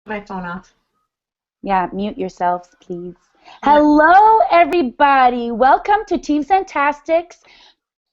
My phone off. Yeah, mute yourselves, please. Yeah. Hello, everybody. Welcome to Team Scentastic's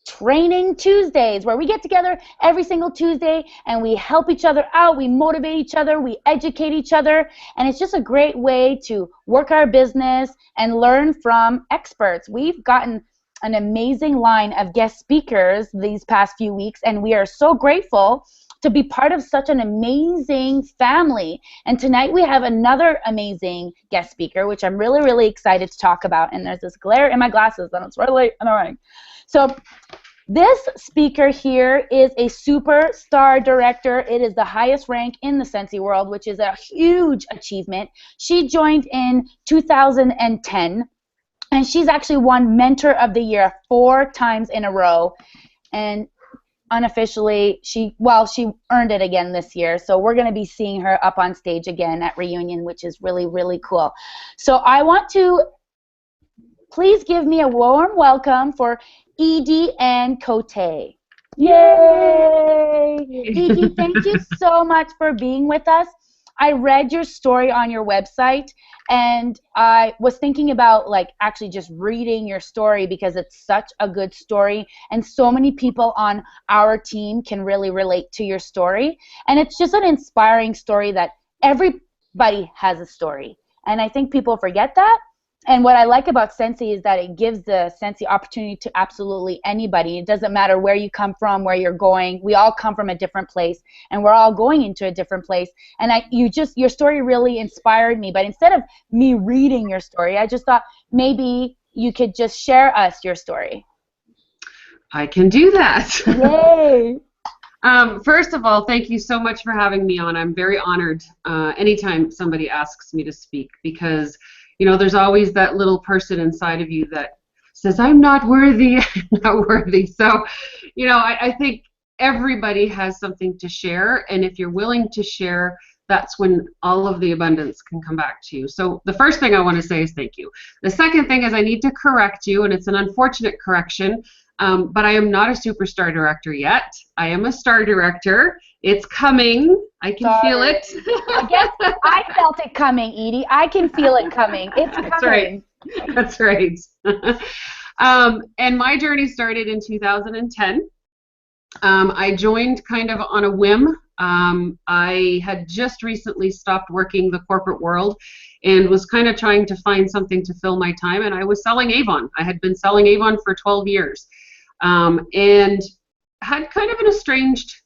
Training Tuesdays, where we get together every single Tuesday and we help each other out, we motivate each other, we educate each other, and it's just a great way to work our business and learn from experts. We've gotten an amazing line of guest speakers these past few weeks, and we are so grateful to be part of such an amazing family. And tonight we have another amazing guest speaker, which I'm really, really excited to talk about. And there's this glare in my glasses, and it's really annoying. So this speaker here is a superstar director. It is the highest rank in the Scentsy world, which is a huge achievement. She joined in 2010, and she's actually won Mentor of the Year 4 times in a row. And unofficially, she earned it again this year. So we're going to be seeing her up on stage again at Reunion, which is really, really cool. So I want to please give me a warm welcome for Eadie-Ann Cote. Yay! Eadie, thank you so much for being with us. I read your story on your website, and I was thinking about actually just reading your story because it's such a good story, and so many people on our team can really relate to your story. And it's just an inspiring story that everybody has a story, and I think people forget that. And what I like about Scentsy is that it gives the Scentsy opportunity to absolutely anybody. It doesn't matter where you come from, where you're going. We all come from a different place, and we're all going into a different place. And your story really inspired me. But instead of me reading your story, I just thought maybe you could just share us your story. I can do that. Yay! First of all, thank you so much for having me on. I'm very honored anytime somebody asks me to speak, because there's always that little person inside of you that says, I'm not worthy, I'm not worthy. So, I think everybody has something to share, and if you're willing to share, that's when all of the abundance can come back to you. So the first thing I want to say is thank you. The second thing is I need to correct you, and it's an unfortunate correction, but I am not a superstar director yet. I am a star director. It's coming. I can feel it. I guess I felt it coming, Eadie. I can feel it coming. It's coming. That's right. That's right. And my journey started in 2010. I joined kind of on a whim. I had just recently stopped working the corporate world and was kind of trying to find something to fill my time, and I was selling Avon. I had been selling Avon for 12 years and had kind of an estranged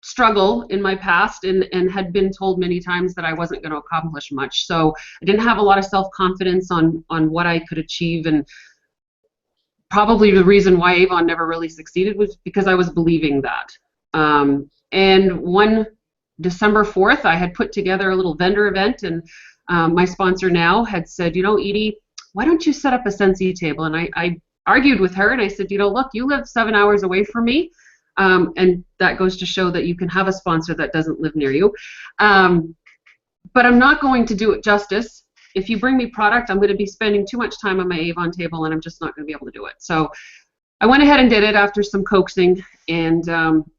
struggle in my past, and had been told many times that I wasn't going to accomplish much. So I didn't have a lot of self-confidence on what I could achieve, and probably the reason why Avon never really succeeded was because I was believing that. And one December 4th, I had put together a little vendor event, and my sponsor now had said, Eadie, why don't you set up a Scentsy table? And I argued with her, and I said, look, you live 7 hours away from me. And that goes to show that you can have a sponsor that doesn't live near you. But I'm not going to do it justice. If you bring me product, I'm going to be spending too much time on my Avon table, and I'm just not going to be able to do it. So I went ahead and did it after some coaxing. And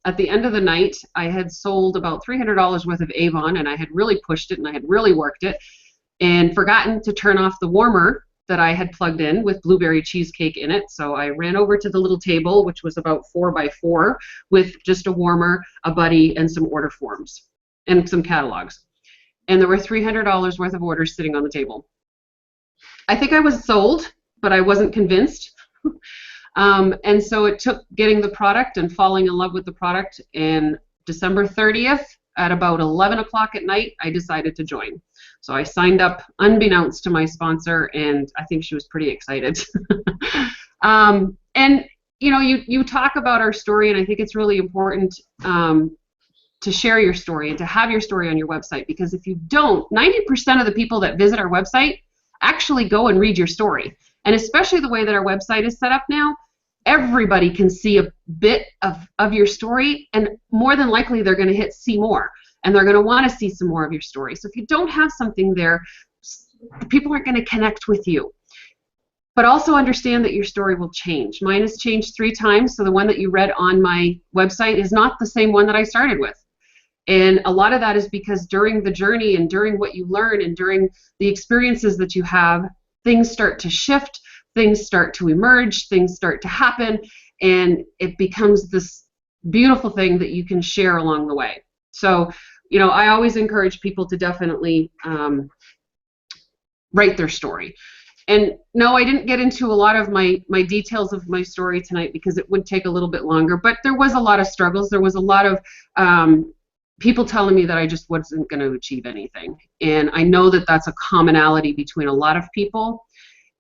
at the end of the night, I had sold about $300 worth of Avon, and I had really pushed it, and I had really worked it, and forgotten to turn off the warmer that I had plugged in with blueberry cheesecake in it. So I ran over to the little table, which was about 4 by 4, with just a warmer, a buddy, and some order forms and some catalogs. And there were $300 worth of orders sitting on the table. I think I was sold, but I wasn't convinced. And so it took getting the product and falling in love with the product. And December 30th at about 11 o'clock at night, I decided to join. So I signed up unbeknownst to my sponsor, and I think she was pretty excited. And you talk about our story, and I think it's really important to share your story and to have your story on your website, because if you don't, 90% of the people that visit our website actually go and read your story. And especially the way that our website is set up now, everybody can see a bit of your story, and more than likely they're going to hit see more, and they're going to want to see some more of your story. So if you don't have something there, people aren't going to connect with you. But also understand that your story will change. Mine has changed 3 times, so the one that you read on my website is not the same one that I started with. And a lot of that is because during the journey and during what you learn and during the experiences that you have, things start to shift, things start to emerge, things start to happen, and it becomes this beautiful thing that you can share along the way. So, you know, I always encourage people to definitely write their story. And no, I didn't get into a lot of my details of my story tonight because it would take a little bit longer, but there was a lot of struggles. There was a lot of people telling me that I just wasn't going to achieve anything. And I know that that's a commonality between a lot of people.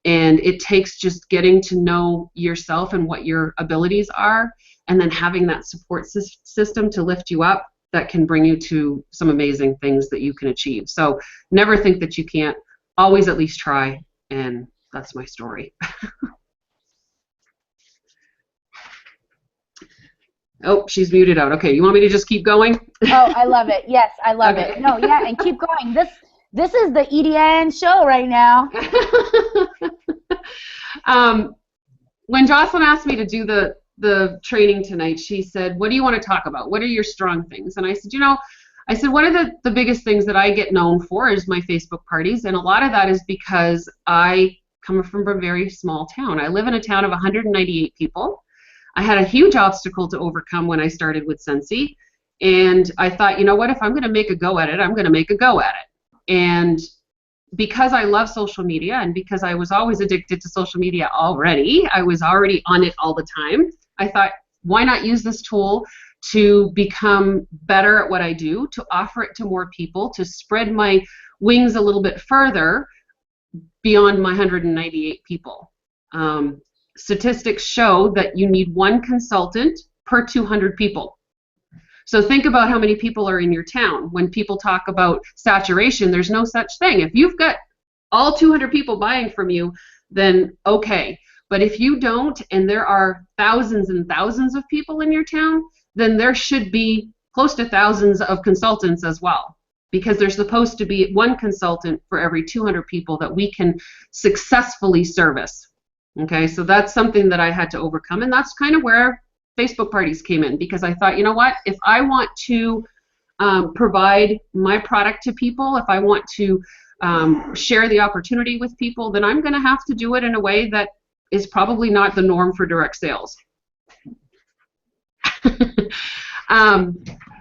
And it takes just getting to know yourself and what your abilities are, and then having that support system to lift you up that can bring you to some amazing things that you can achieve. So never think that you can't. Always at least try. And that's my story. Oh, she's muted out. Okay, you want me to just keep going? Oh, I love it. Yes, I love it. No, yeah, and keep going. This is the Eadie-Ann show right now. When Jocelyn asked me to do the training tonight, she said, what do you want to talk about? What are your strong things? And I said, you know, one of the biggest things that I get known for is my Facebook parties, and a lot of that is because I come from a very small town. I live in a town of 198 people. I had a huge obstacle to overcome when I started with Scentsy, and I thought, you know what, if I'm going to make a go at it, I'm going to make a go at it. And because I love social media and because I was always addicted to social media already, I was already on it all the time, I thought, why not use this tool to become better at what I do, to offer it to more people, to spread my wings a little bit further beyond my 198 people. Statistics show that you need one consultant per 200 people. So think about how many people are in your town. When people talk about saturation, there's no such thing. If you've got all 200 people buying from you, then okay. But if you don't, and there are thousands and thousands of people in your town, then there should be close to thousands of consultants as well, because there's supposed to be one consultant for every 200 people that we can successfully service. Okay, so that's something that I had to overcome, and that's kind of where Facebook parties came in, because I thought, you know what, if I want to provide my product to people, if I want to share the opportunity with people, then I'm going to have to do it in a way that is probably not the norm for direct sales.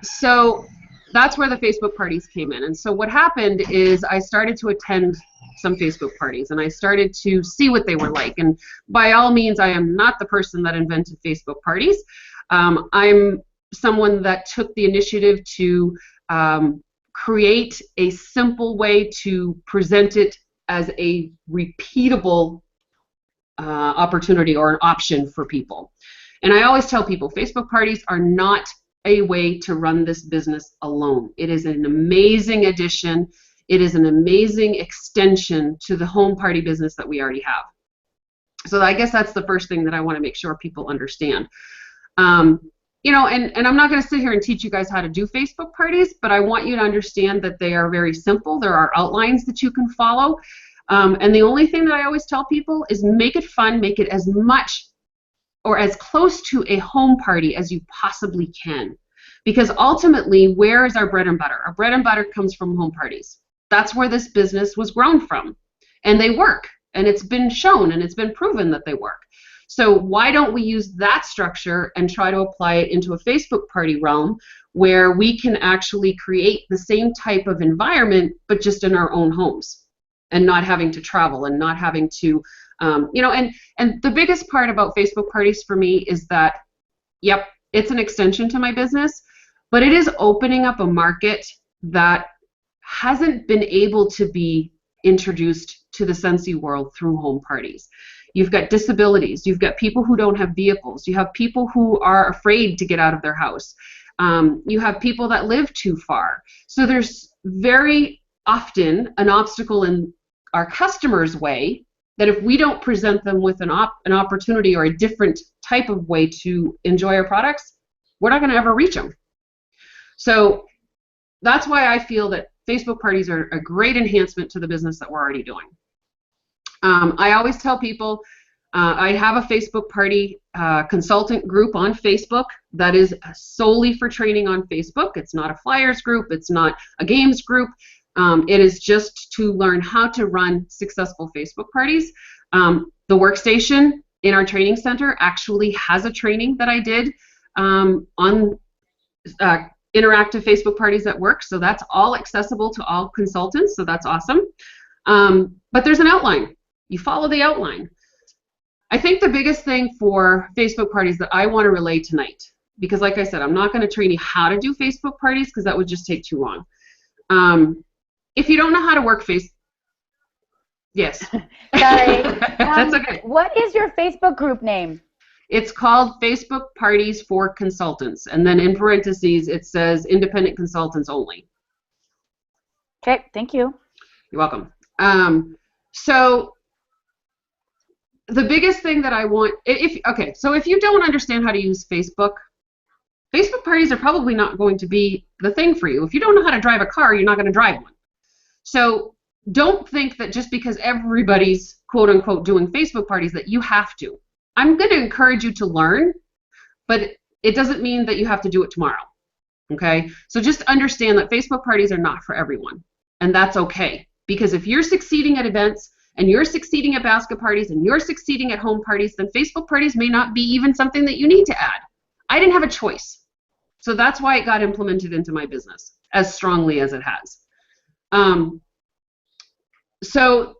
So that's where the Facebook parties came in. And so what happened is I started to attend some Facebook parties, and I started to see what they were like. And by all means, I am not the person that invented Facebook parties. I'm someone that took the initiative to create a simple way to present it as a repeatable opportunity or an option for people. And I always tell people, Facebook parties are not a way to run this business alone. It is an amazing addition. It is an amazing extension to the home party business that we already have. So I guess that's the first thing that I want to make sure people understand. You know, and I'm not going to sit here and teach you guys how to do Facebook parties, but I want you to understand that they are very simple. There are outlines that you can follow. And the only thing that I always tell people is make it fun, make it as much or as close to a home party as you possibly can. Because ultimately, where is our bread and butter? Our bread and butter comes from home parties. That's where this business was grown from. And they work. And it's been shown and it's been proven that they work. So why don't we use that structure and try to apply it into a Facebook party realm where we can actually create the same type of environment, but just in our own homes and not having to travel and not having to, you know, and the biggest part about Facebook parties for me is that, yep, it's an extension to my business, but it is opening up a market that hasn't been able to be introduced to the Scentsy world through home parties. You've got disabilities, you've got people who don't have vehicles, you have people who are afraid to get out of their house, you have people that live too far. So there's very often an obstacle in our customers' way that if we don't present them with an opportunity or a different type of way to enjoy our products, we're not going to ever reach them. So that's why I feel that Facebook parties are a great enhancement to the business that we're already doing. I always tell people, I have a Facebook party consultant group on Facebook that is solely for training on Facebook. It's not a flyers group. It's not a games group. It is just to learn how to run successful Facebook parties. The workstation in our training center actually has a training that I did on interactive Facebook parties at work. So that's all accessible to all consultants. So that's awesome. But there's an outline. You follow the outline. I think the biggest thing for Facebook parties that I want to relay tonight, because like I said, I'm not going to train you how to do Facebook parties because that would just take too long. If you don't know how to work yes. Sorry. That's okay. What is your Facebook group name? It's called Facebook Parties for Consultants, and then in parentheses it says independent consultants only. Okay, thank you. You're welcome. So the biggest thing that I want, so if you don't understand how to use Facebook parties are probably not going to be the thing for you. If you don't know how to drive a car, you're not going to drive one. So don't think that just because everybody's quote unquote doing Facebook parties that you have to. I'm going to encourage you to learn, but it doesn't mean that you have to do it tomorrow. Okay? So just understand that Facebook parties are not for everyone, and that's okay. Because if you're succeeding at events, and you're succeeding at basket parties, and you're succeeding at home parties, then Facebook parties may not be even something that you need to add. I didn't have a choice. So that's why it got implemented into my business as strongly as it has. So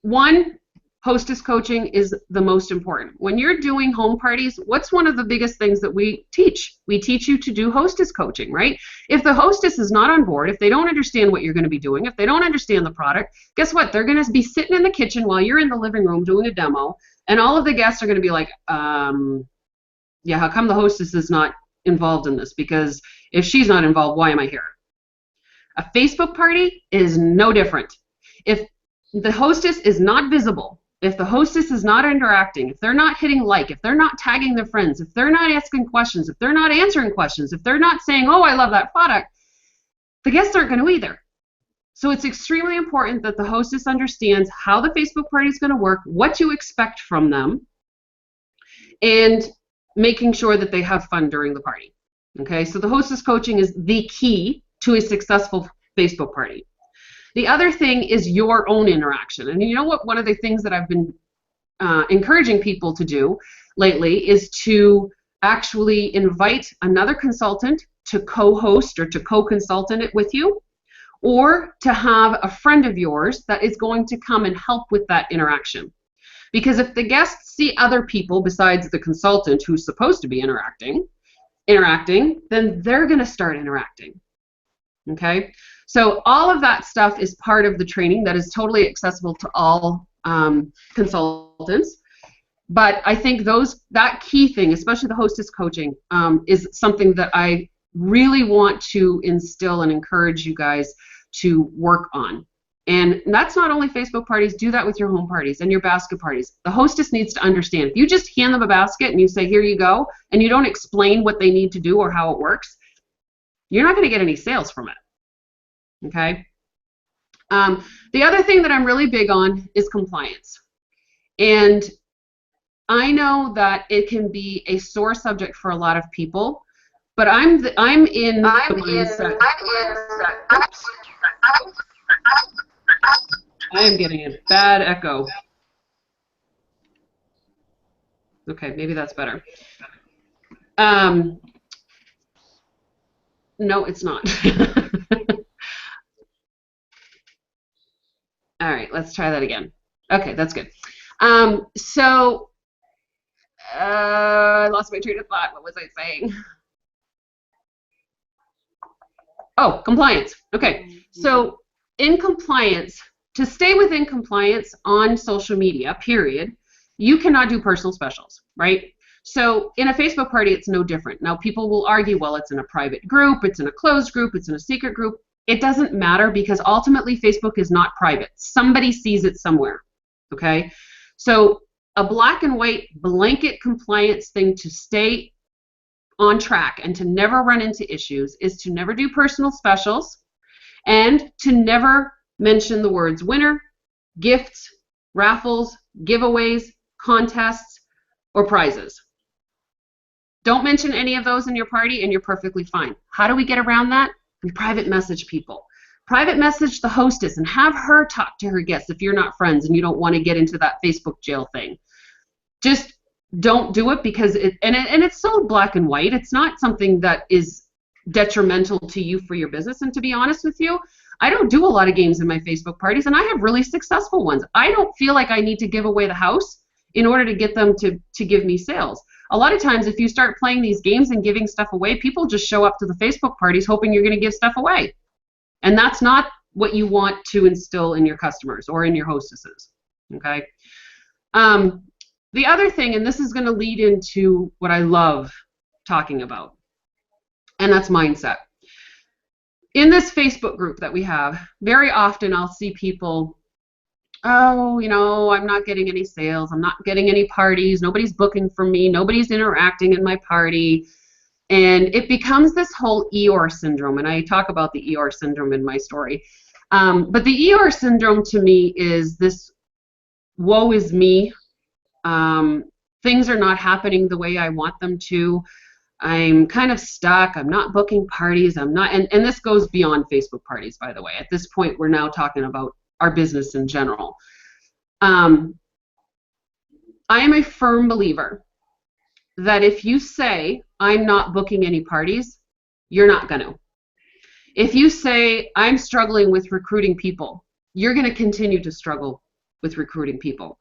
one, hostess coaching is the most important. When you're doing home parties, what's one of the biggest things that we teach? We teach you to do hostess coaching, right? If the hostess is not on board, if they don't understand what you're going to be doing, if they don't understand the product, guess what? They're going to be sitting in the kitchen while you're in the living room doing a demo, and all of the guests are going to be like, yeah, how come the hostess is not involved in this? Because if she's not involved, why am I here? A Facebook party is no different. If the hostess is not visible, if the hostess is not interacting, if they're not hitting like, if they're not tagging their friends, if they're not asking questions, if they're not answering questions, if they're not saying, oh, I love that product, the guests aren't going to either. So it's extremely important that the hostess understands how the Facebook party is going to work, what you expect from them, and making sure that they have fun during the party. Okay, so the hostess coaching is the key to a successful Facebook party. The other thing is your own interaction. And you know what? One of the things that I've been encouraging people to do lately is to actually invite another consultant to co-host or to co-consultant it with you, or to have a friend of yours that is going to come and help with that interaction. Because if the guests see other people besides the consultant who's supposed to be interacting, then they're going to start interacting. Okay? So all of that stuff is part of the training that is totally accessible to all consultants. But I think that key thing, especially the hostess coaching, is something that I really want to instill and encourage you guys to work on. And that's not only Facebook parties, do that with your home parties and your basket parties. The hostess needs to understand. If you just hand them a basket and you say, here you go, and you don't explain what they need to do or how it works, you're not going to get any sales from it. Okay? The other thing that I'm really big on is compliance. And I know that it can be a sore subject for a lot of people, but I'm in the mindset. Oops. I am getting a bad echo. Okay, maybe that's better. No, it's not. All right, let's try that again. Okay, that's good. So I lost my train of thought. What was I saying? Oh, compliance. Okay, so in compliance, to stay within compliance on social media, period, you cannot do personal specials, right? So in a Facebook party, it's no different. Now, people will argue, well, it's in a private group, it's in a closed group, it's in a secret group. It doesn't matter because ultimately Facebook is not private. Somebody sees it somewhere, okay? So a black and white blanket compliance thing to stay on track and to never run into issues is to never do personal specials and to never mention the words winner, gifts, raffles, giveaways, contests, or prizes. Don't mention any of those in your party and you're perfectly fine. How do we get around that? We private message people. Private message the hostess and have her talk to her guests if you're not friends and you don't want to get into that Facebook jail thing. Just don't do it because it's so black and white. It's not something that is detrimental to you for your business. And to be honest with you, I don't do a lot of games in my Facebook parties, and I have really successful ones. I don't feel like I need to give away the house in order to get them to give me sales. A lot of times, if you start playing these games and giving stuff away, people just show up to the Facebook parties hoping you're going to give stuff away. And that's not what you want to instill in your customers or in your hostesses, okay? The other thing, and this is going to lead into what I love talking about, and that's mindset. In this Facebook group that we have, very often I'll see people, oh, you know, I'm not getting any sales, I'm not getting any parties, nobody's booking for me, nobody's interacting in my party. And it becomes this whole Eeyore syndrome, and I talk about the Eeyore syndrome in my story. But the Eeyore syndrome to me is this woe is me. Things are not happening the way I want them to. I'm kind of stuck. I'm not booking parties. I'm not, and this goes beyond Facebook parties, by the way. At this point, we're now talking about our business in general. I am a firm believer that if you say, I'm not booking any parties, you're not going to. If you say, I'm struggling with recruiting people, you're going to continue to struggle with recruiting people.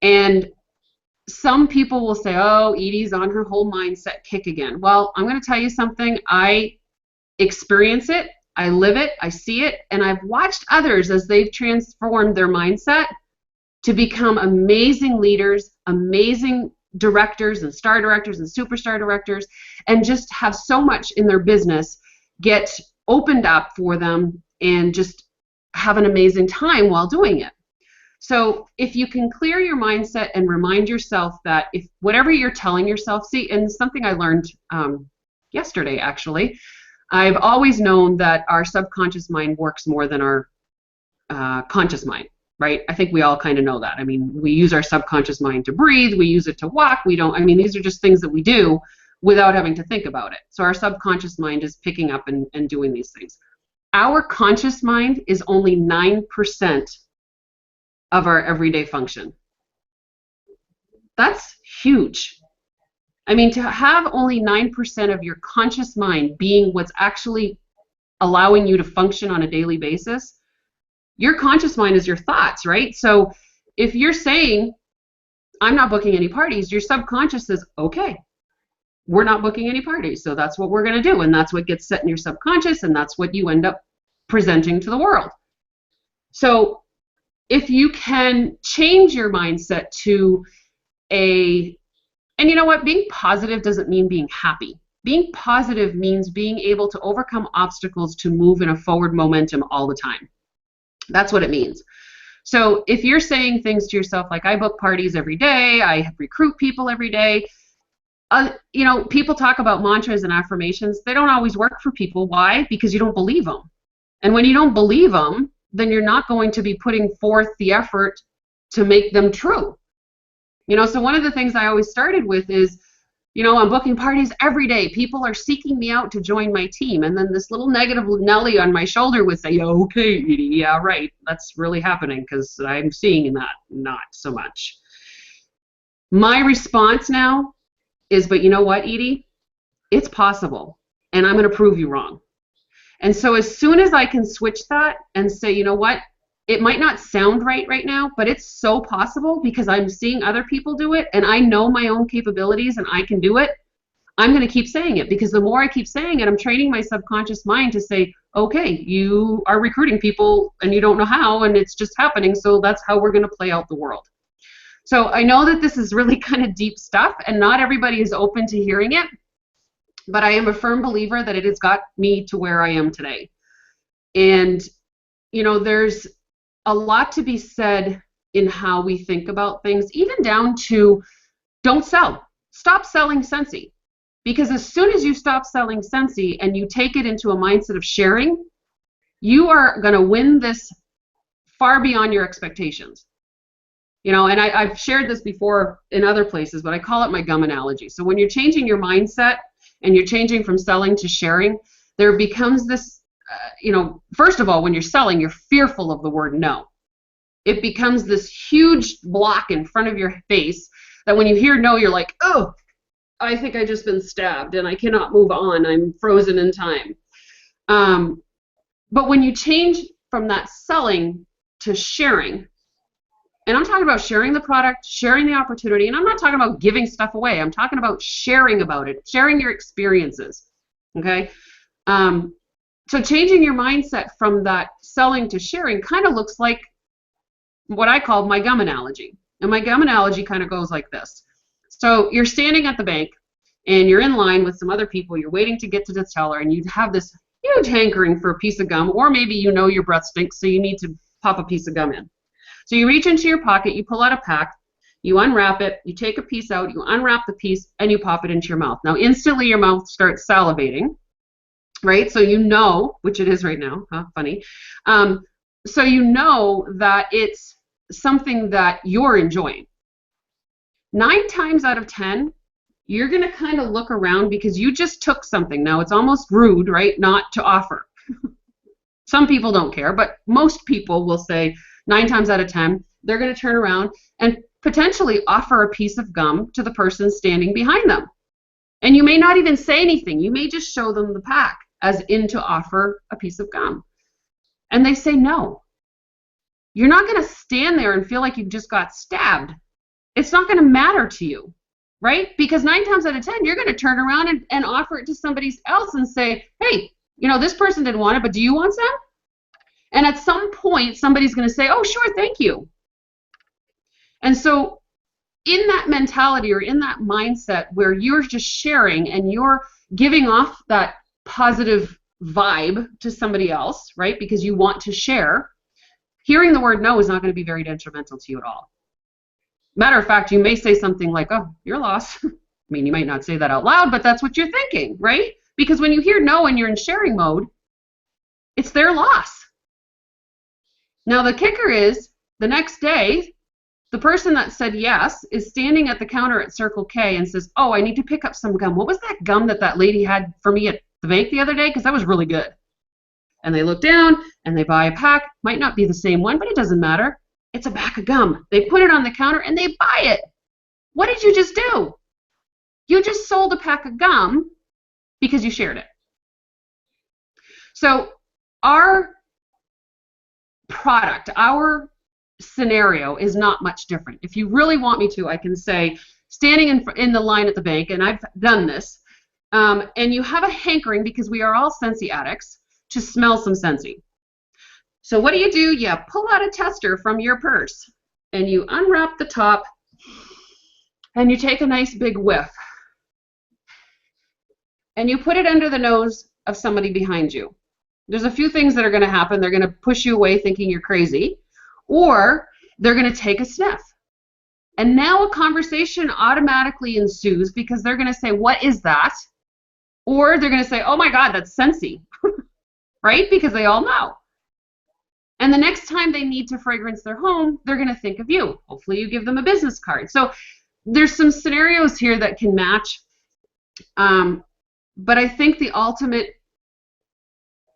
And some people will say, oh, Edie's on her whole mindset kick again. Well, I'm going to tell you something. I experience it, I live it, I see it, and I've watched others as they've transformed their mindset to become amazing leaders, amazing directors and star directors and superstar directors, and just have so much in their business get opened up for them and just have an amazing time while doing it. So if you can clear your mindset and remind yourself that if whatever you're telling yourself, see, and something I learned yesterday actually, I've always known that our subconscious mind works more than our conscious mind, right? I think we all kind of know that. I mean, we use our subconscious mind to breathe, we use it to walk, we don't, I mean, these are just things that we do without having to think about it. So our subconscious mind is picking up and doing these things. Our conscious mind is only 9% of our everyday function. That's huge. I mean, to have only 9% of your conscious mind being what's actually allowing you to function on a daily basis, your conscious mind is your thoughts, right? So if you're saying, I'm not booking any parties, your subconscious says, okay, we're not booking any parties, so that's what we're going to do, and that's what gets set in your subconscious, and that's what you end up presenting to the world. So if you can change your mindset to and you know what, being positive doesn't mean being happy. Being positive means being able to overcome obstacles to move in a forward momentum all the time. That's what it means. So if you're saying things to yourself like, I book parties every day, I recruit people every day, you know, people talk about mantras and affirmations. They don't always work for people. Why? Because you don't believe them. And when you don't believe them, then you're not going to be putting forth the effort to make them true. You know, so one of the things I always started with is, you know, I'm booking parties every day. People are seeking me out to join my team. And then this little negative Nelly on my shoulder would say, yeah, okay, Edie, yeah, right. That's really happening because I'm seeing that not so much. My response now is, but you know what, Edie? It's possible. And I'm going to prove you wrong. And so as soon as I can switch that and say, you know what, it might not sound right now, but it's so possible because I'm seeing other people do it and I know my own capabilities and I can do it, I'm going to keep saying it because the more I keep saying it, I'm training my subconscious mind to say, okay, you are recruiting people and you don't know how and it's just happening, so that's how we're going to play out the world. So I know that this is really kind of deep stuff and not everybody is open to hearing it, but I am a firm believer that it has got me to where I am today. And, you know, there's a lot to be said in how we think about things, even down to don't sell. Stop selling Scentsy. Because as soon as you stop selling Scentsy and you take it into a mindset of sharing, you are going to win this far beyond your expectations. And I've shared this before in other places, but I call it my gum analogy. So when you're changing your mindset and you're changing from selling to sharing, there becomes this, first of all, when you're selling, you're fearful of the word no. It becomes this huge block in front of your face that when you hear no, you're like, oh, I think I just been stabbed and I cannot move on. I'm frozen in time. But when you change from that selling to sharing, and I'm talking about sharing the product, sharing the opportunity, and I'm not talking about giving stuff away. I'm talking about sharing about it, sharing your experiences, okay? So changing your mindset from that selling to sharing kind of looks like what I call my gum analogy. And my gum analogy kind of goes like this. So you're standing at the bank, and you're in line with some other people. You're waiting to get to the teller, and you have this huge hankering for a piece of gum, or maybe your breath stinks, so you need to pop a piece of gum in. So you reach into your pocket, you pull out a pack, you unwrap it, you take a piece out, you unwrap the piece, and you pop it into your mouth. Now, instantly your mouth starts salivating, right? So which it is right now, funny. So you know that it's something that you're enjoying. 9 times out of 10, you're going to kind of look around because you just took something. Now, it's almost rude, right, not to offer. Some people don't care, but most people will say 9 times out of 10, they're going to turn around and potentially offer a piece of gum to the person standing behind them. And you may not even say anything. You may just show them the pack as in to offer a piece of gum. And they say no. You're not going to stand there and feel like you just got stabbed. It's not going to matter to you, right? Because 9 times out of 10, you're going to turn around and offer it to somebody else and say, hey, this person didn't want it, but do you want some? And at some point, somebody's going to say, oh, sure, thank you. And so in that mentality or in that mindset where you're just sharing and you're giving off that positive vibe to somebody else, right, because you want to share, hearing the word no is not going to be very detrimental to you at all. Matter of fact, you may say something like, oh, your loss. I mean, you might not say that out loud, but that's what you're thinking, right? Because when you hear no and you're in sharing mode, it's their loss. Now, the kicker is the next day, the person that said yes is standing at the counter at Circle K and says, oh, I need to pick up some gum. What was that gum that lady had for me at the bank the other day? Because that was really good. And they look down and they buy a pack. Might not be the same one, but it doesn't matter. It's a pack of gum. They put it on the counter and they buy it. What did you just do? You just sold a pack of gum because you shared it. So our product, our scenario is not much different. If you really want me to, I can say, standing in the line at the bank, and I've done this, and you have a hankering, because we are all Scentsy addicts, to smell some Scentsy. So what do? You pull out a tester from your purse, and you unwrap the top, and you take a nice big whiff, and you put it under the nose of somebody behind you. There's a few things that are going to happen. They're going to push you away thinking you're crazy, or they're going to take a sniff. And now a conversation automatically ensues because they're going to say, what is that? Or they're going to say, oh my God, that's Scentsy, right? Because they all know. And the next time they need to fragrance their home, they're going to think of you. Hopefully you give them a business card. So there's some scenarios here that can match. But I think the ultimate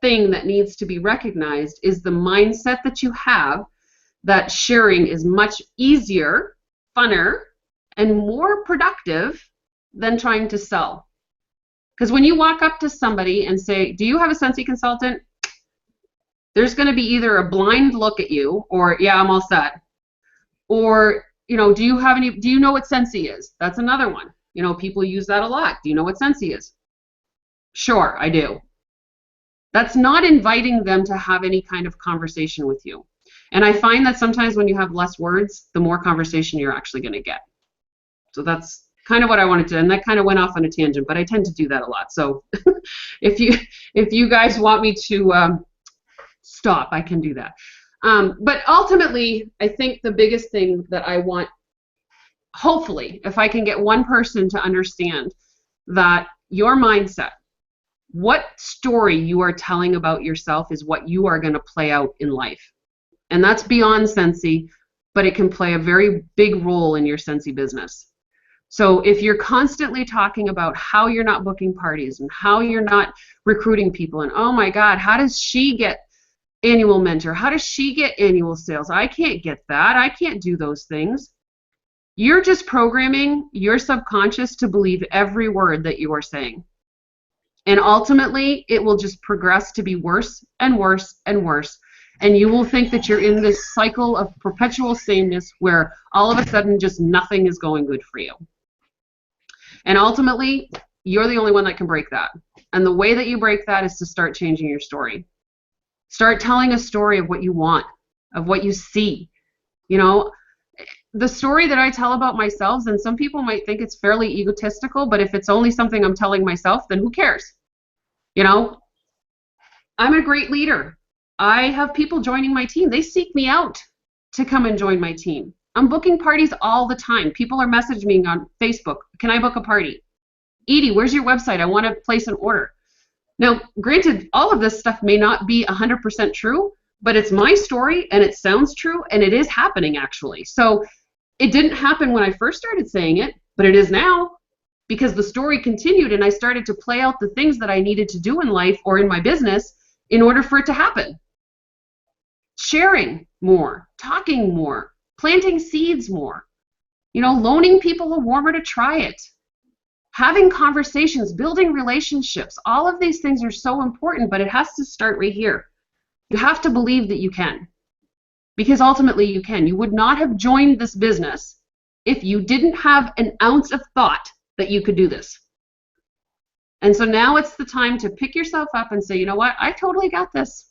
thing that needs to be recognized is the mindset that you have that sharing is much easier, funner, and more productive than trying to sell. Because when you walk up to somebody and say, do you have a Scentsy consultant? There's going to be either a blind look at you, or yeah, I'm all set. Or, do you know what Scentsy is? That's another one. People use that a lot. Do you know what Scentsy is? Sure, I do. That's not inviting them to have any kind of conversation with you. And I find that sometimes when you have less words, the more conversation you're actually going to get. So that's kind of what I wanted to, and that kind of went off on a tangent, but I tend to do that a lot. So if you guys want me to stop, I can do that. But ultimately, I think the biggest thing that I want, hopefully, if I can get one person to understand that your mindset, what story you are telling about yourself is what you are going to play out in life. And that's beyond Scentsy, but it can play a very big role in your Scentsy business. So if you're constantly talking about how you're not booking parties and how you're not recruiting people, and oh my God, how does she get annual mentor? How does she get annual sales? I can't get that. I can't do those things. You're just programming your subconscious to believe every word that you are saying. And ultimately, it will just progress to be worse and worse and worse. And you will think that you're in this cycle of perpetual sameness where all of a sudden just nothing is going good for you. And ultimately, you're the only one that can break that. And the way that you break that is to start changing your story. Start telling a story of what you want, of what you see. You know, the story that I tell about myself, and some people might think it's fairly egotistical, but if it's only something I'm telling myself, then who cares? You know, I'm a great leader. I have people joining my team. They seek me out to come and join my team. I'm booking parties all the time. People are messaging me on Facebook. Can I book a party? Eadie, where's your website? I want to place an order. Now, granted, all of this stuff may not be 100% true, but it's my story and it sounds true and it is happening actually. So it didn't happen when I first started saying it, but it is now because the story continued and I started to play out the things that I needed to do in life or in my business in order for it to happen. Sharing more, talking more, planting seeds more, you know, loaning people a warmer to try it. Having conversations, building relationships, all of these things are so important, but it has to start right here. You have to believe that you can, because ultimately you can. You would not have joined this business if you didn't have an ounce of thought that you could do this. And so now it's the time to pick yourself up and say, you know what, I totally got this.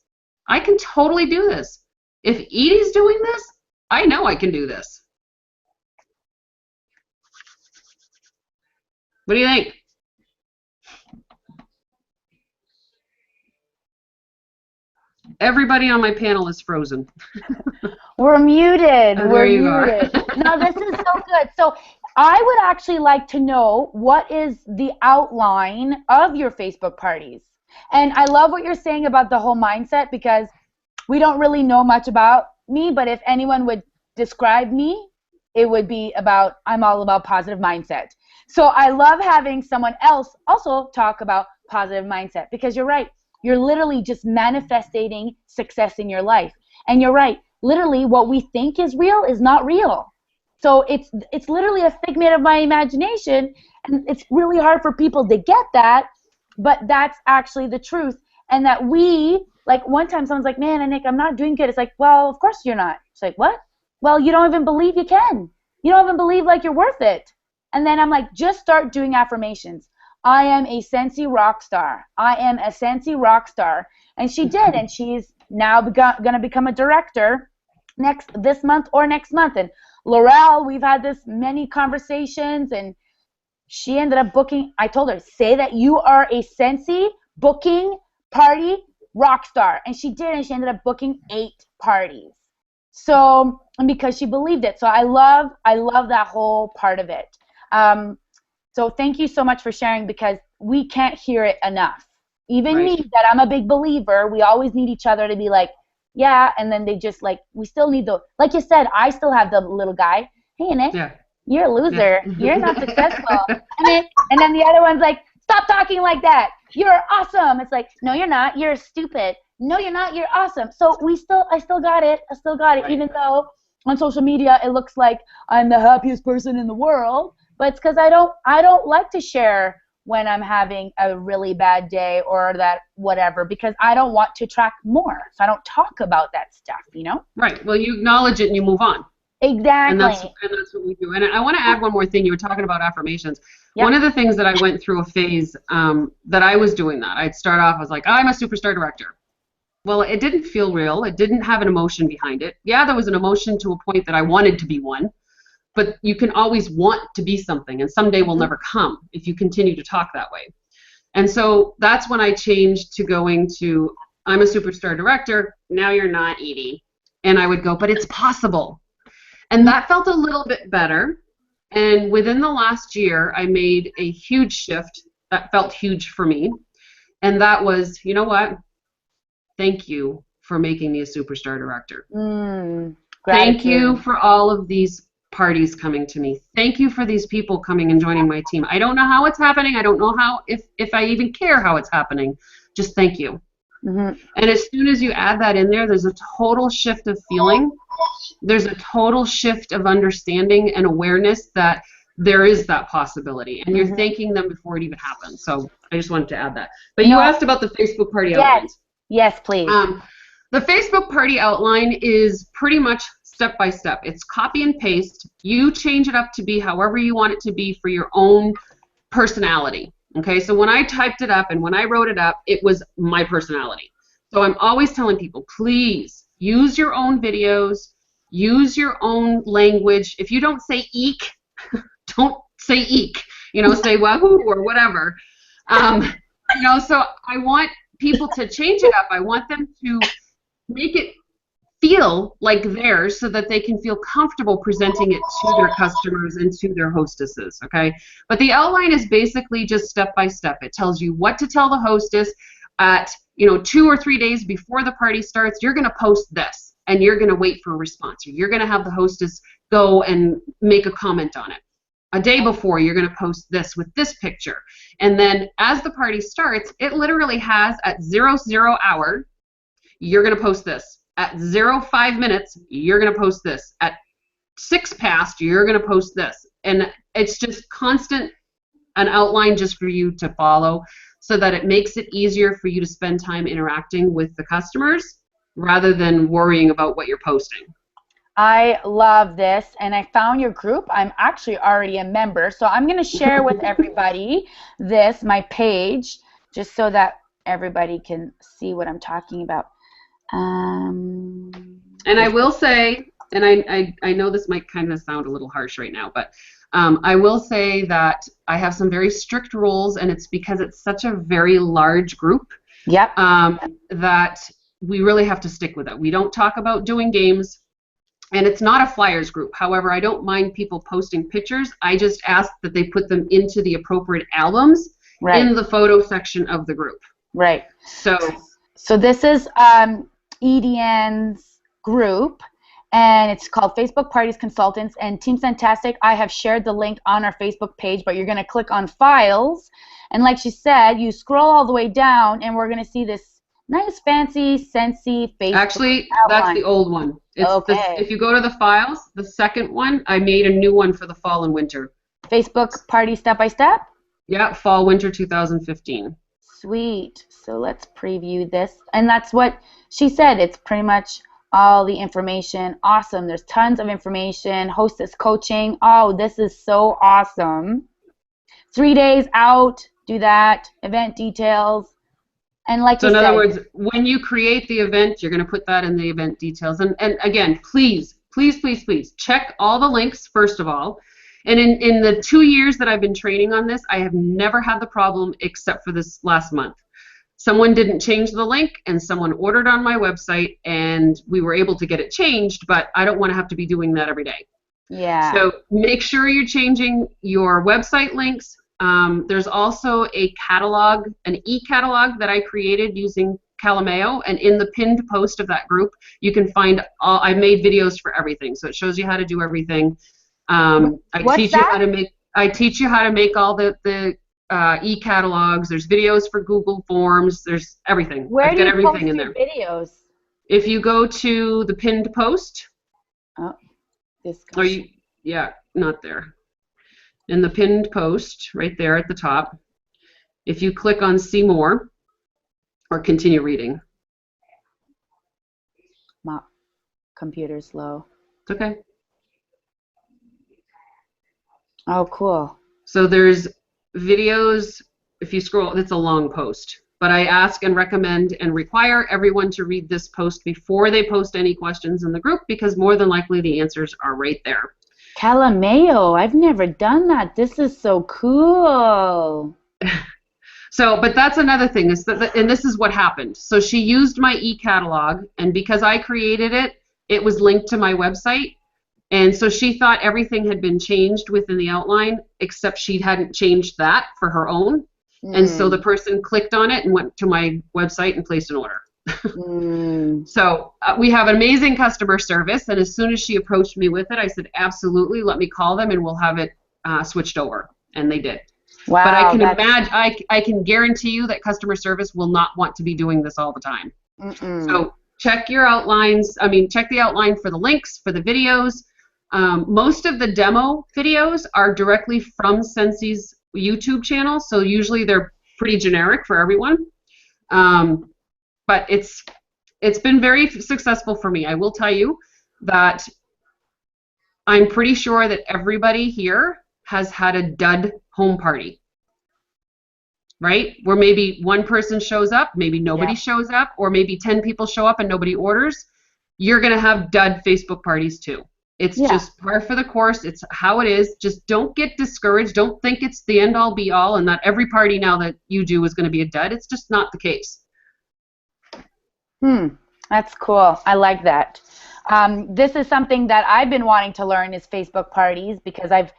I can totally do this. If Eadie's doing this, I know I can do this. What do you think? Everybody on my panel is frozen. We're muted. Oh, We're muted. No, this is so good. So I would actually like to know what is the outline of your Facebook parties. And I love what you're saying about the whole mindset, because we don't really know much about me, but if anyone would describe me, it would be about, I'm all about positive mindset. So I love having someone else also talk about positive mindset, because you're right. You're literally just manifesting success in your life. And you're right. Literally, what we think is real is not real. So it's literally a figment of my imagination, and it's really hard for people to get that, but that's actually the truth. And that we, like one time someone's like, man, Anick, I'm not doing good. It's like, well, of course you're not. It's like, what? Well, you don't even believe you can. You don't even believe like you're worth it. And then I'm like, just start doing affirmations. I am a Scentsy rock star. I am a Scentsy rock star. And she did, and she's now going to become a director this month or next month. And Laurel, we've had this many conversations, and she ended up booking. I told her, say that you are a Scentsy booking party rock star. And she did, and she ended up booking 8 parties. So, and because she believed it. So I love that whole part of it. So thank you so much for sharing, because we can't hear it enough. Even right. me, that I'm a big believer, we always need each other to be like, yeah, and then they just like, we still need the, like you said, I still have the little guy, hey, Anick, yeah. You're a loser. Yeah. You're not successful. And then the other one's like, stop talking like that. You're awesome. It's like, no, you're not. You're stupid. No, you're not. You're awesome. So I still got it. I still got it, right. Even though on social media it looks like I'm the happiest person in the world. But it's because I don't like to share when I'm having a really bad day or that whatever, because I don't want to attract more. So I don't talk about that stuff, you know? Right. Well, you acknowledge it and you move on. Exactly. And that's what we do. And I want to add one more thing. You were talking about affirmations. Yep. One of the things that I went through a phase that I was doing that. I'd start off, I was like, I'm a superstar director. Well, it didn't feel real. It didn't have an emotion behind it. Yeah, there was an emotion to a point that I wanted to be one. But you can always want to be something, and someday will never come if you continue to talk that way. And so that's when I changed to going to, I'm a superstar director, now you're not, Eadie. And I would go, but it's possible. And that felt a little bit better. And within the last year, I made a huge shift that felt huge for me. And that was, you know what? Thank you for making me a superstar director. Thank you Gratitude. for all of these parties coming to me. Thank you for these people coming and joining my team. I don't know how it's happening. I don't know how, if I even care how it's happening. Just thank you. Mm-hmm. And as soon as you add that in there, there's a total shift of feeling. There's a total shift of understanding and awareness that there is that possibility. And you're thanking them before it even happens. So I just wanted to add that. But you asked about the Facebook party outlines. Yes, please. The Facebook party outline is pretty much step by step. It's copy and paste. You change it up to be however you want it to be for your own personality. Okay, so when I typed it up and when I wrote it up, it was my personality. So I'm always telling people, please use your own videos, use your own language. If you don't say eek, don't say eek. You know, say wahoo or whatever. You know, so I want people to change it up. I want them to make it feel like theirs so that they can feel comfortable presenting it to their customers and to their hostesses, okay? But the outline is basically just step by step. It tells you what to tell the hostess at, 2 or 3 days before the party starts. You're going to post this, and you're going to wait for a response. Or you're going to have the hostess go and make a comment on it. A day before, you're going to post this with this picture. And then as the party starts, it literally has at 00 hour, you're going to post this. At 05 minutes, you're going to post this. At 6 past, you're going to post this. And it's just constant, an outline just for you to follow so that it makes it easier for you to spend time interacting with the customers rather than worrying about what you're posting. I love this, and I found your group. I'm actually already a member, so I'm going to share with everybody my page, just so that everybody can see what I'm talking about. And I will say, and I know this might kind of sound a little harsh right now, but I will say that I have some very strict rules, and it's because it's such a very large group. Yep. That we really have to stick with it. We don't talk about doing games, and it's not a flyers group. However, I don't mind people posting pictures. I just ask that they put them into the appropriate albums in the photo section of the group. Right. So this is Eadie-Ann's group, and it's called Facebook Parties Consultants and Team Scentastic. I have shared the link on our Facebook page, but you're going to click on Files, and like she said, you scroll all the way down, and we're going to see this nice, fancy, Scentsy Facebook Actually, outline. that's the old one. It's if you go to the files, the second one, I made a new one for the fall and winter. Facebook Party Step by Step? Yeah, fall, winter 2015. Sweet. So let's preview this. And that's what she said. It's pretty much all the information. Awesome. There's tons of information. Hostess coaching. Oh, this is so awesome. 3 days out. Do that. Event details. And like you said. So in other words, when you create the event, you're going to put that in the event details. And again, please check all the links, first of all. And in the 2 years that I've been training on this, I have never had the problem except for this last month. Someone didn't change the link, and someone ordered on my website, and we were able to get it changed, but I don't want to have to be doing that every day. Yeah. So make sure you're changing your website links. There's also a catalog, an e-catalog that I created using Calameo, and in the pinned post of that group, you can find I made videos for everything, so it shows you how to do everything. I teach you how to make all the e-catalogs. There's videos for Google Forms. There's everything. Where I've got everything in there. there. Videos? If you go to the pinned post. Oh, this. Not there. In the pinned post, right there at the top. If you click on See More, or continue reading. My computer's slow. It's okay. Oh, cool. So there's videos, if you scroll, it's a long post. But I ask and recommend and require everyone to read this post before they post any questions in the group, because more than likely the answers are right there. Calameo, I've never done that. This is so cool. But that's another thing, and this is what happened. So she used my e-catalog, and because I created it, it was linked to my website. And so she thought everything had been changed within the outline, except she hadn't changed that for her own. And so the person clicked on it and went to my website and placed an order. So we have amazing customer service, and as soon as she approached me with it, I said, absolutely, let me call them and we'll have it switched over. And they did. Wow. But I can imagine, I can guarantee you that customer service will not want to be doing this all the time. So check your outlines. Check the outline for the links, for the videos. Most of the demo videos are directly from Scentsy's YouTube channel, so usually they're pretty generic for everyone. But it's been very successful for me. I will tell you that I'm pretty sure that everybody here has had a dud home party, right? Where maybe one person shows up, maybe nobody shows up, or maybe 10 people show up and nobody orders. You're going to have dud Facebook parties too. It's just par for the course. It's how it is. Just don't get discouraged. Don't think it's the end all be all and that every party now that you do is going to be a dud. It's just not the case. That's cool. I like that. This is something that I've been wanting to learn is Facebook parties, because I've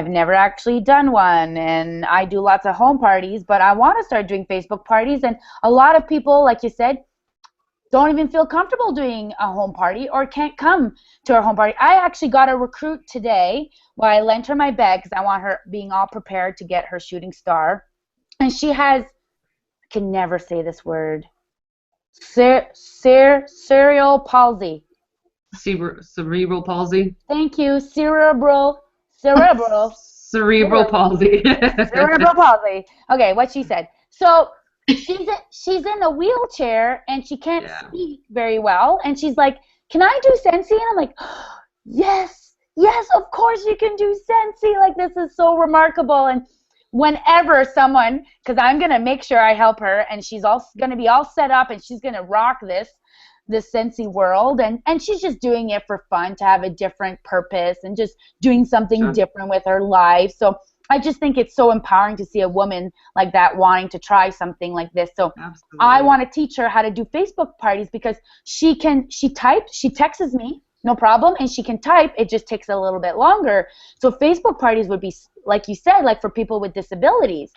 never actually done one, and I do lots of home parties, but I want to start doing Facebook parties. And a lot of people, like you said, don't even feel comfortable doing a home party or can't come to our home party. I actually got a recruit today while I lent her my bag because I want her being all prepared to get her shooting star. And she has, I can never say this word, cerebral palsy. Cerebral palsy. Thank you. Cerebral palsy. Cerebral palsy. Okay, what she said. So she's in a wheelchair and she can't speak very well. And she's like, "Can I do Scentsy?" And I'm like, oh, yes, of course you can do Scentsy. Like, this is so remarkable. And whenever someone, because I'm gonna make sure I help her, and she's all gonna be all set up, and she's gonna rock this Scentsy world, and she's just doing it for fun, to have a different purpose and just doing something different with her life. So I just think it's so empowering to see a woman like that wanting to try something like this. So I want to teach her how to do Facebook parties, because she texts me, no problem, and she can type. It just takes a little bit longer. So Facebook parties would be, like you said, like for people with disabilities.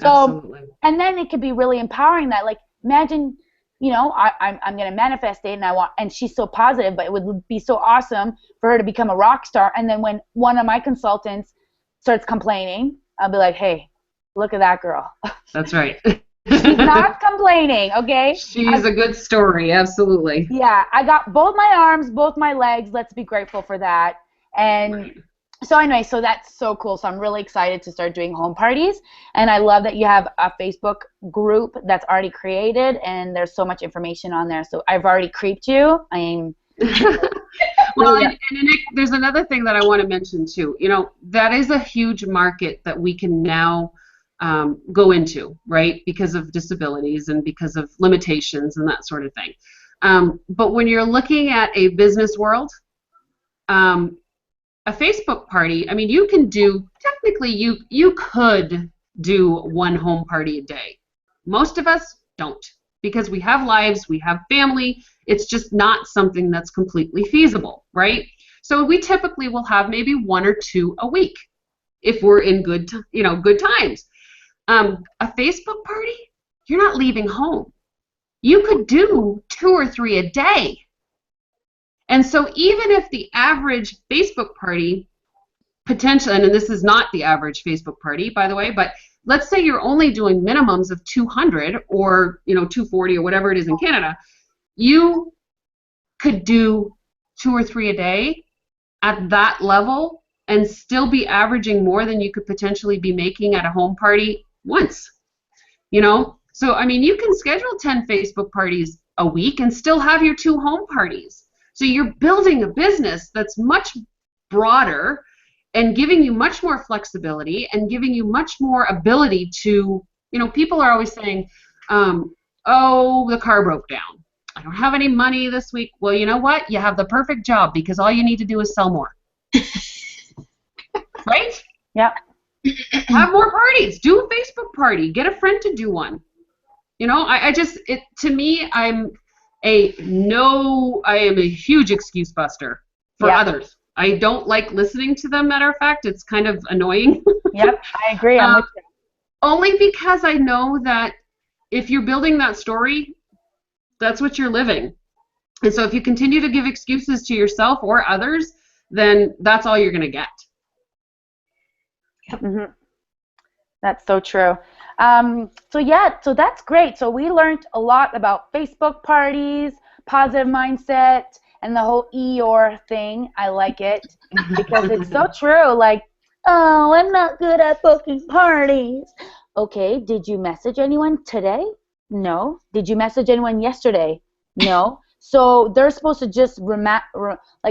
So, and then it could be really empowering that, like, imagine, you know, I'm going to manifest it, and she's so positive, but it would be so awesome for her to become a rock star. And then when one of my consultants starts complaining, I'll be like, hey, look at that girl. That's right. She's not complaining, okay? She's a good story, absolutely. Yeah, I got both my arms, both my legs. Let's be grateful for that. And so anyway, so that's so cool. So I'm really excited to start doing home parties. And I love that you have a Facebook group that's already created, and there's so much information on there. So I've already creeped you. Well, and Anick, there's another thing that I want to mention too. You know, that is a huge market that we can now go into, right? Because of disabilities and because of limitations and that sort of thing. But when you're looking at a business world, a Facebook party, I mean, you can do, technically you could do one home party a day. Most of us don't, because we have lives, we have family. It's just not something that's completely feasible, right? So we typically will have maybe 1 or 2 a week if we're in good times. A Facebook party, you're not leaving home. You could do 2 or 3 a day. And so even if the average Facebook party potentially, and this is not the average Facebook party, by the way, but let's say you're only doing minimums of 200 or 240 or whatever it is in Canada, you could do 2 or 3 a day at that level and still be averaging more than you could potentially be making at a home party once. So I mean, you can schedule 10 Facebook parties a week and still have your 2 home parties. So you're building a business that's much broader and giving you much more flexibility and giving you much more ability to, people are always saying, oh, the car broke down. I don't have any money this week. Well, you know what? You have the perfect job, because all you need to do is sell more. Right? Yeah. Have more parties. Do a Facebook party. Get a friend to do one. To me, I am a huge excuse buster for others. I don't like listening to them, matter of fact. It's kind of annoying. Yep, I agree. I'm with you. Only because I know that if you're building that story, That's what you're living. And so if you continue to give excuses to yourself or others, then that's all you're going to get. Mm-hmm. That's so true. So that's great. So we learned a lot about Facebook parties, positive mindset, and the whole Eeyore thing. I like it because it's so true. Like, oh, I'm not good at booking parties. Okay, did you message anyone today? No. Did you message anyone yesterday? No. So they're supposed to just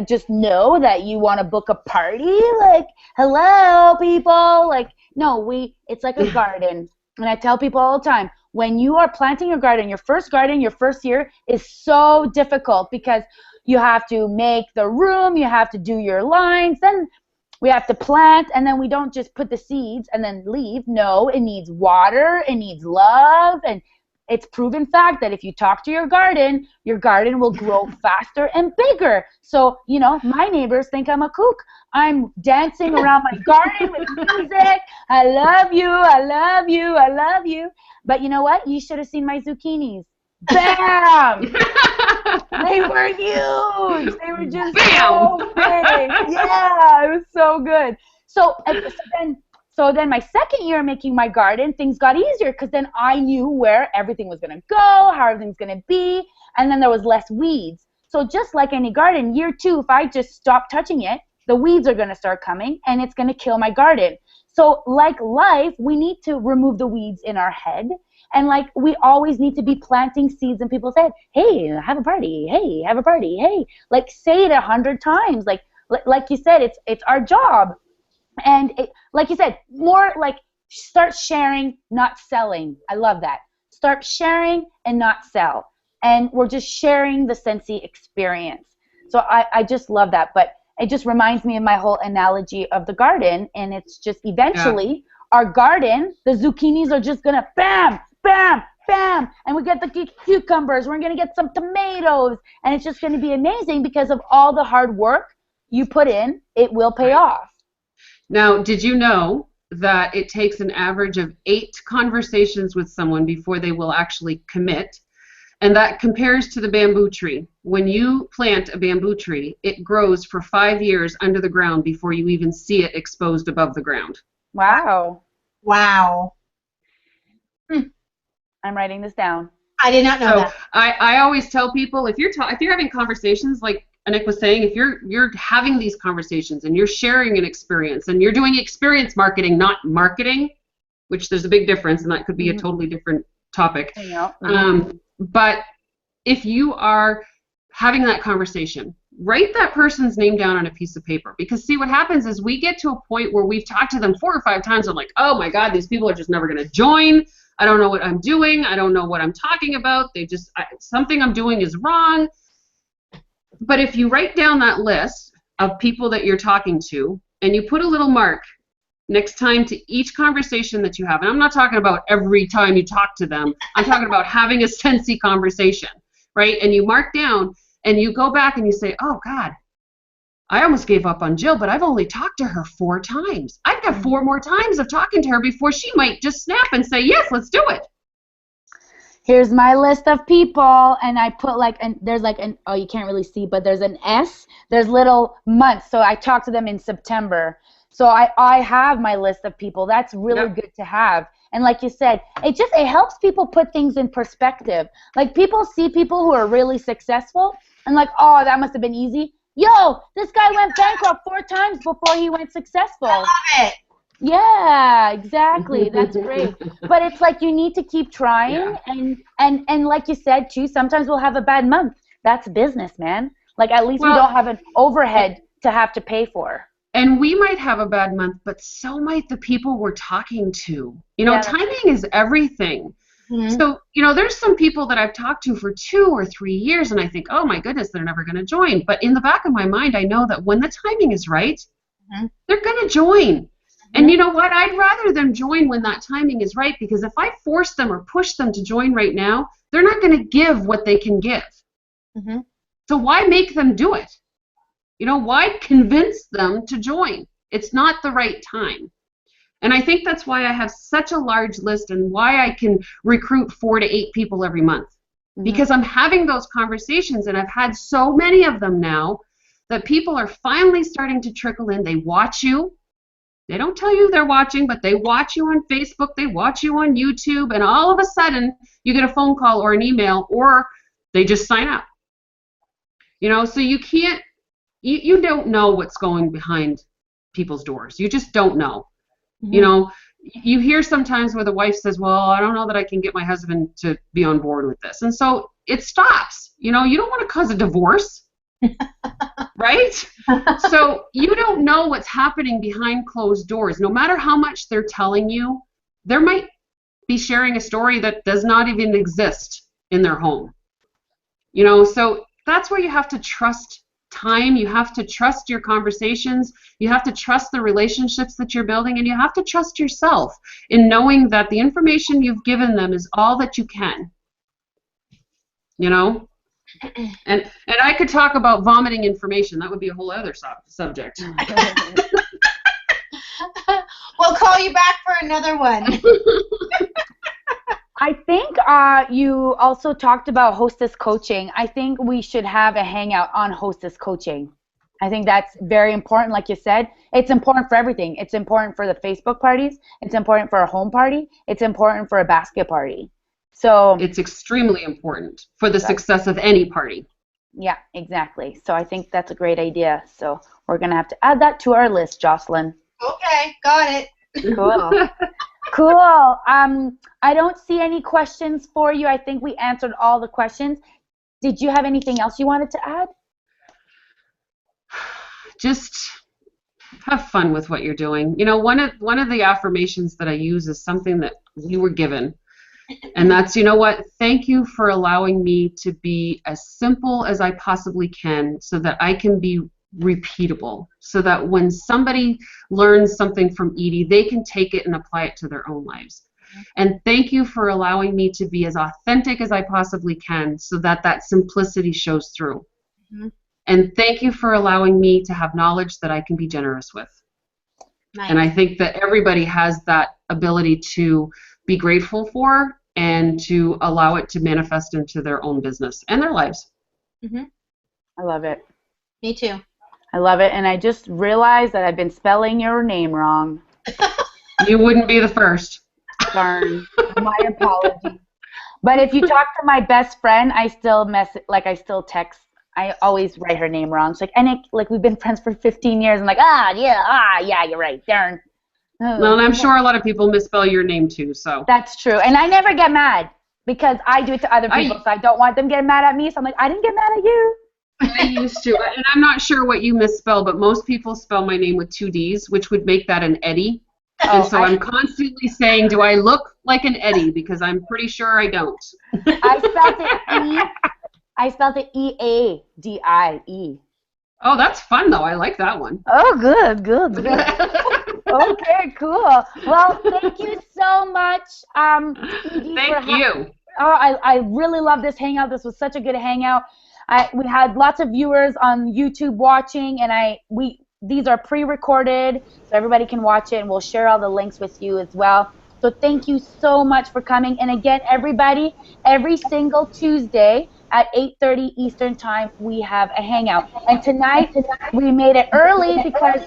just know that you want to book a party. Like, hello, people. Like, no, it's like a garden. And I tell people all the time, when you are planting your garden, your first year is so difficult because you have to make the room, you have to do your lines, then we have to plant, and then we don't just put the seeds and then leave. No, it needs water, it needs love, and it's proven fact that if you talk to your garden will grow faster and bigger. So, my neighbors think I'm a kook. I'm dancing around my garden with music. I love you, I love you, I love you. But you know what? You should have seen my zucchinis. Bam! They were huge. They were just so big. Yeah, it was so good. So then my second year making my garden, things got easier because then I knew where everything was going to go, how everything's going to be, and then there was less weeds. So just like any garden, year 2, if I just stop touching it, the weeds are going to start coming, and it's going to kill my garden. So like life, we need to remove the weeds in our head, and like we always need to be planting seeds in people's head. Hey, have a party. Hey, have a party. Hey, like say it 100 times. Like you said, it's our job. And like you said, more like start sharing, not selling. I love that. Start sharing and not sell. And we're just sharing the Scentsy experience. So I just love that. But it just reminds me of my whole analogy of the garden. And it's just eventually our garden, the zucchinis are just going to bam, bam, bam. And we get the cucumbers. We're going to get some tomatoes. And it's just going to be amazing because of all the hard work you put in. It will pay off. Now, did you know that it takes an average of 8 conversations with someone before they will actually commit? And that compares to the bamboo tree. When you plant a bamboo tree, it grows for 5 years under the ground before you even see it exposed above the ground. Wow. Wow. I'm writing this down. I did not know that. I always tell people, if you're having conversations like Anick was saying, if you're having these conversations and you're sharing an experience and you're doing experience marketing, not marketing, which there's a big difference, and that could be a totally different topic. But if you are having that conversation, write that person's name down on a piece of paper, because see what happens is we get to a point where we've talked to them 4 or 5 times. I'm like, oh my God, these people are just never going to join. I don't know what I'm doing. I don't know what I'm talking about. Something I'm doing is wrong. But if you write down that list of people that you're talking to and you put a little mark next time to each conversation that you have, and I'm not talking about every time you talk to them, I'm talking about having a Scentsy conversation, right? And you mark down and you go back and you say, oh God, I almost gave up on Jill, but I've only talked to her 4 times. I've got 4 more times of talking to her before she might just snap and say, yes, let's do it. Here's my list of people, and I put there's oh, you can't really see, but there's an S. There's little months, so I talked to them in September. So I have my list of people. That's really good to have. And like you said, it helps people put things in perspective. Like people see people who are really successful and like, oh, that must have been easy. Yo, this guy went bankrupt 4 times before he went successful. I love it. Yeah, exactly. That's great. But it's like you need to keep trying, and like you said too, sometimes we'll have a bad month. That's business, man. Like at least we don't have an overhead to have to pay for. And we might have a bad month, but so might the people we're talking to. Timing is everything. Mm-hmm. So, there's some people that I've talked to for 2 or 3 years, and I think, oh my goodness, they're never going to join. But in the back of my mind, I know that when the timing is right, they're going to join. And you know what? I'd rather them join when that timing is right, because if I force them or push them to join right now, they're not going to give what they can give. Mm-hmm. So why make them do it? Why convince them to join? It's not the right time. And I think that's why I have such a large list and why I can recruit 4 to 8 people every month. because I'm having those conversations, and I've had so many of them now that people are finally starting to trickle in. They watch you. They don't tell you they're watching, but they watch you on Facebook, they watch you on YouTube, and all of a sudden you get a phone call or an email, or they just sign up. You know, so you can't, you don't know what's going behind people's doors. You just don't know. You know, you hear sometimes where the wife says, well, I don't know that I can get my husband to be on board with this. And so it stops. You know, you don't want to cause a divorce. Right? So you don't know what's happening behind closed doors. No matter how much they're telling you, there might be sharing a story that does not even exist in their home. You know, so that's where you have to trust time. You have to trust your conversations. You have to trust the relationships that you're building, and you have to trust yourself in knowing that the information you've given them is all that you can. You know? And I could talk about vomiting information. That would be a whole other subject. We'll call you back for another one. I think you also talked about hostess coaching. I think we should have a hangout on hostess coaching. I think that's very important. Like you said, it's important for everything. It's important for the Facebook parties. It's important for a home party. It's important for a basket party. So it's extremely important for the success of any party. Yeah, exactly. So I think that's a great idea. So we're going to have to add that to our list, Jocelyn. Okay, got it. Cool. Cool. I don't see any questions for you. I think we answered all the questions. Did you have anything else you wanted to add? Just have fun with what you're doing. You know, one of the affirmations that I use is something that we were given. And that's, you know what, thank you for allowing me to be as simple as I possibly can so that I can be repeatable, so that when somebody learns something from Eadie, they can take it and apply it to their own lives. And thank you for allowing me to be as authentic as I possibly can so that that simplicity shows through. And thank you for allowing me to have knowledge that I can be generous with. Nice. And I think that everybody has that ability to be grateful for and to allow it to manifest into their own business and their lives. I love it. Me too. I love it. And I just realized that I've been spelling your name wrong. You wouldn't be the first. Darn. My apologies. But if you talk to my best friend, I still I still text. I always write her name wrong. It's like, Anick, like we've been friends for 15 years. I'm like, yeah, you're right. Darn. Well, and I'm sure a lot of people misspell your name too, so. That's true. And I never get mad because I do it to other people, so I don't want them getting mad at me. So I'm like, I didn't get mad at you. I used to. And I'm not sure what you misspell, but most people spell my name with 2 Ds, which would make that an Eddie. And so I'm constantly saying, do I look like an Eddie? Because I'm pretty sure I don't. I spelled it E-A-D-I-E. Oh, that's fun, though. I like that one. Oh, good. Okay, cool. Well, thank you so much, Eadie. Thank you. I really love this hangout. This was such a good hangout. We had lots of viewers on YouTube watching, and these are pre-recorded, so everybody can watch it, and we'll share all the links with you as well. So thank you so much for coming. And again, everybody, every single Tuesday at 8:30 Eastern Time, we have a hangout. And tonight, we made it early because,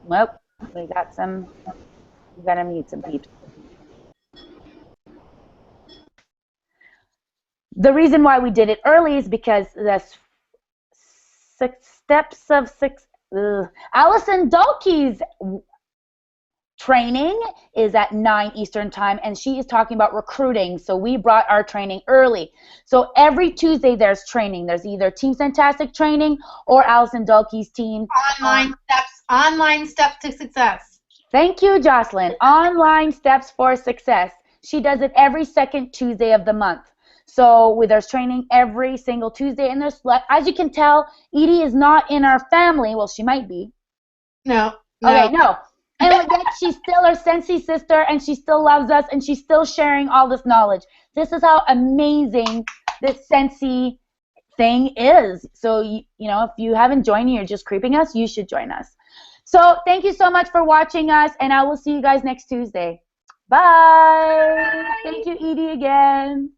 well, we got to meet some people. The reason why we did it early is because the 6 steps of six. Allison Dalkey's training is at 9 Eastern Time, and she is talking about recruiting. So we brought our training early. So every Tuesday there's training. There's either Team Scentastic training or Allison Dalkey's team. Online steps to success. Thank you, Jocelyn. Online steps for success. She does it every second Tuesday of the month. So there's training every single Tuesday, and there's, as you can tell, Eadie is not in our family. Well, she might be. No. Okay, no. And yet she's still our Scentsy sister, and she still loves us, and she's still sharing all this knowledge. This is how amazing this Scentsy thing is. So, you know, if you haven't joined and you're just creeping us, you should join us. So thank you so much for watching us, and I will see you guys next Tuesday. Bye. Thank you, Eadie, again.